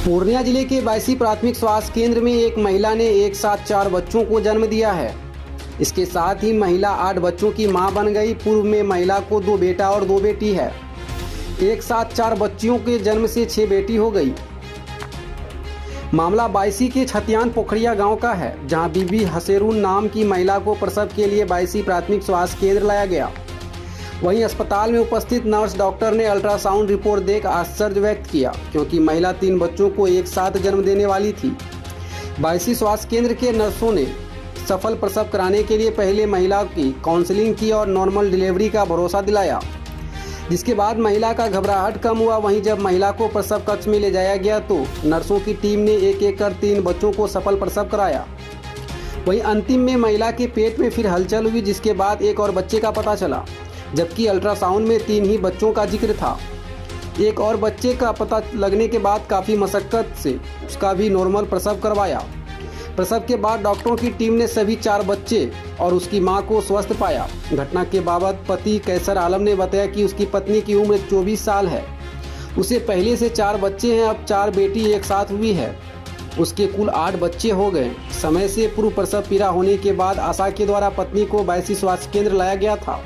पूर्णिया जिले के बायसी प्राथमिक स्वास्थ्य केंद्र में एक महिला ने एक साथ 4 बच्चों को जन्म दिया है। इसके साथ ही महिला 8 बच्चों की मां बन गई। पूर्व में महिला को 2 बेटा और 2 बेटी है। एक साथ 4 बच्चियों के जन्म से 6 बेटी हो गई। मामला बायसी के छतियान पोखरिया गांव का है, जहां बीबी हसेरून नाम की महिला को प्रसव के लिए बायसी प्राथमिक स्वास्थ्य केंद्र लाया गया। वहीं अस्पताल में उपस्थित नर्स डॉक्टर ने अल्ट्रासाउंड रिपोर्ट देख आश्चर्य व्यक्त किया, क्योंकि महिला 3 बच्चों को एक साथ जन्म देने वाली थी। बायसी स्वास्थ्य केंद्र के नर्सों ने सफल प्रसव कराने के लिए पहले महिला की काउंसलिंग की और नॉर्मल डिलीवरी का भरोसा दिलाया, जिसके बाद महिला का घबराहट कम हुआ। वहीं जब महिला को प्रसव कक्ष में ले जाया गया तो नर्सों की टीम ने एक एक कर 3 बच्चों को सफल प्रसव कराया। वहीं अंतिम में महिला के पेट में फिर हलचल हुई, जिसके बाद एक और बच्चे का पता चला, जबकि अल्ट्रासाउंड में 3 ही बच्चों का जिक्र था। एक और बच्चे का पता लगने के बाद काफ़ी मशक्कत से उसका भी नॉर्मल प्रसव करवाया। प्रसव के बाद डॉक्टरों की टीम ने सभी 4 बच्चे और उसकी मां को स्वस्थ पाया। घटना के बाबत पति कैसर आलम ने बताया कि उसकी पत्नी की उम्र 24 साल है। उसे पहले से 4 बच्चे हैं, अब 4 बेटी एक साथ हुई है। उसके कुल 8 बच्चे हो गए। समय से पूर्व प्रसव पीड़ा होने के बाद आशा के द्वारा पत्नी को बायसी स्वास्थ्य केंद्र लाया गया था।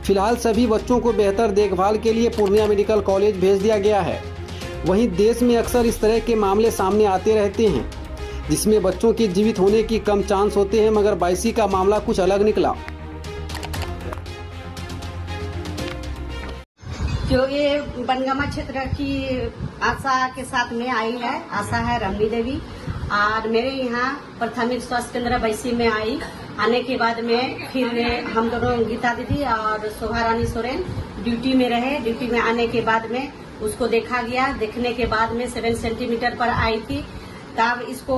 फिलहाल सभी बच्चों को बेहतर देखभाल के लिए पूर्णिया मेडिकल कॉलेज भेज दिया गया है। वहीं देश में अक्सर इस तरह के मामले सामने आते रहते हैं, जिसमें बच्चों के जीवित होने की कम चांस होते हैं, मगर बायसी का मामला कुछ अलग निकला। जो ये बनगामा क्षेत्र की आशा के साथ में आई है, आशा है रमनी देवी, और मेरे यहाँ प्राथमिक स्वास्थ्य केंद्र बायसी में आई। आने के बाद में फिर हम दोनों गीता दीदी और शोभा रानी सोरेन ड्यूटी में रहे। ड्यूटी में आने के बाद में उसको देखा गया। देखने के बाद में 7 सेंटीमीटर पर आई थी। तब इसको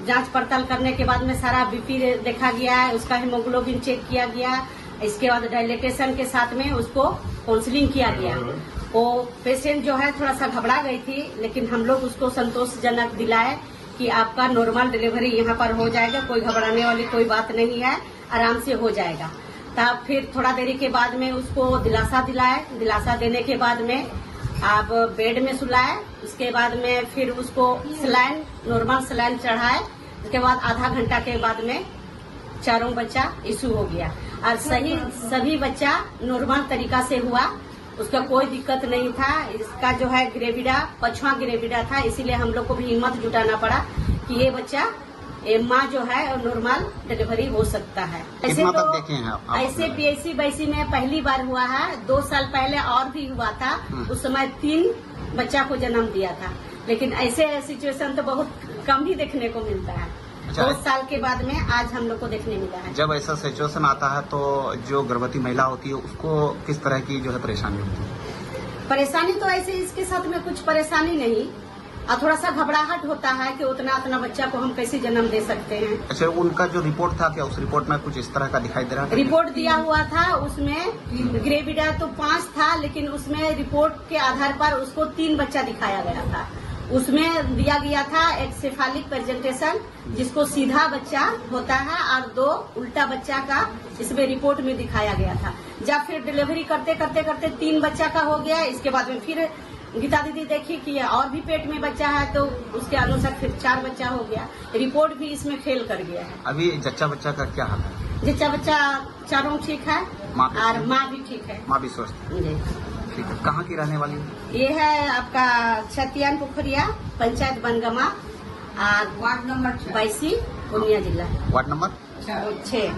जांच पड़ताल करने के बाद में सारा बीपी देखा गया है, उसका हीमोग्लोबिन चेक किया गया। इसके बाद डायलिटेशन के साथ में उसको काउंसलिंग किया गया। वो पेशेंट जो है थोड़ा सा घबरा गई थी, लेकिन हम लोग उसको संतोषजनक दिलाए कि आपका नॉर्मल डिलीवरी यहाँ पर हो जाएगा, कोई घबराने वाली कोई बात नहीं है, आराम से हो जाएगा। तब फिर थोड़ा देरी के बाद में उसको दिलासा दिलाए। दिलासा देने के बाद में आप बेड में सुलाए। उसके बाद में फिर उसको सलाइन, नॉर्मल सलाइन चढ़ाए। उसके बाद आधा घंटा के बाद में चारों बच्चा इशू हो गया और सभी बच्चा नॉर्मल तरीका से हुआ। उसका कोई दिक्कत नहीं था। इसका जो है ग्रेविडा 5वां ग्रेविडा था, इसीलिए हम लोग को भी हिम्मत जुटाना पड़ा कि ये बच्चा माँ जो है नॉर्मल डिलीवरी हो सकता है। ऐसे तो देखे हैं आप ऐसे पीएचसी बायसी में पहली बार हुआ है। 2 साल पहले और भी हुआ था, उस समय 3 बच्चा को जन्म दिया था, लेकिन ऐसे सिचुएशन तो बहुत कम ही देखने को मिलता है। 2 साल के बाद में आज हम लोग को देखने मिला है। जब ऐसा सिचुएशन आता है तो जो गर्भवती महिला होती है उसको किस तरह की जो है परेशानी होती है? परेशानी तो ऐसे इसके साथ में कुछ परेशानी नहीं, और थोड़ा सा घबराहट होता है कि उतना बच्चा को हम कैसे जन्म दे सकते हैं। अच्छा, उनका जो रिपोर्ट था, क्या उस रिपोर्ट में कुछ इस तरह का दिखाई दे रहा था? रिपोर्ट दिया हुआ था, उसमें ग्रेविडा तो 5 था, लेकिन उसमें रिपोर्ट के आधार पर उसको 3 बच्चा दिखाया गया था। उसमें दिया गया था एक सेफालिक प्रेजेंटेशन, जिसको सीधा बच्चा होता है, और 2 उल्टा बच्चा का इसमें रिपोर्ट में दिखाया गया था। जब फिर डिलीवरी करते 3 बच्चा का हो गया। इसके बाद में फिर गीता दीदी देखी कि और भी पेट में बच्चा है, तो उसके अनुसार फिर 4 बच्चा हो गया। रिपोर्ट भी इसमें फेल कर गया है। अभी जच्चा बच्चा का क्या हाल है? जच्चा बच्चा चारों ठीक है और माँ भी ठीक है। माँ भी स्वस्थ है? ठीक है। कहाँ की रहने वाली है? ये है आपका छतियान पोखरिया, पंचायत बनगामा, और वार्ड नंबर 82, पूर्णिया जिला, वार्ड नंबर 6।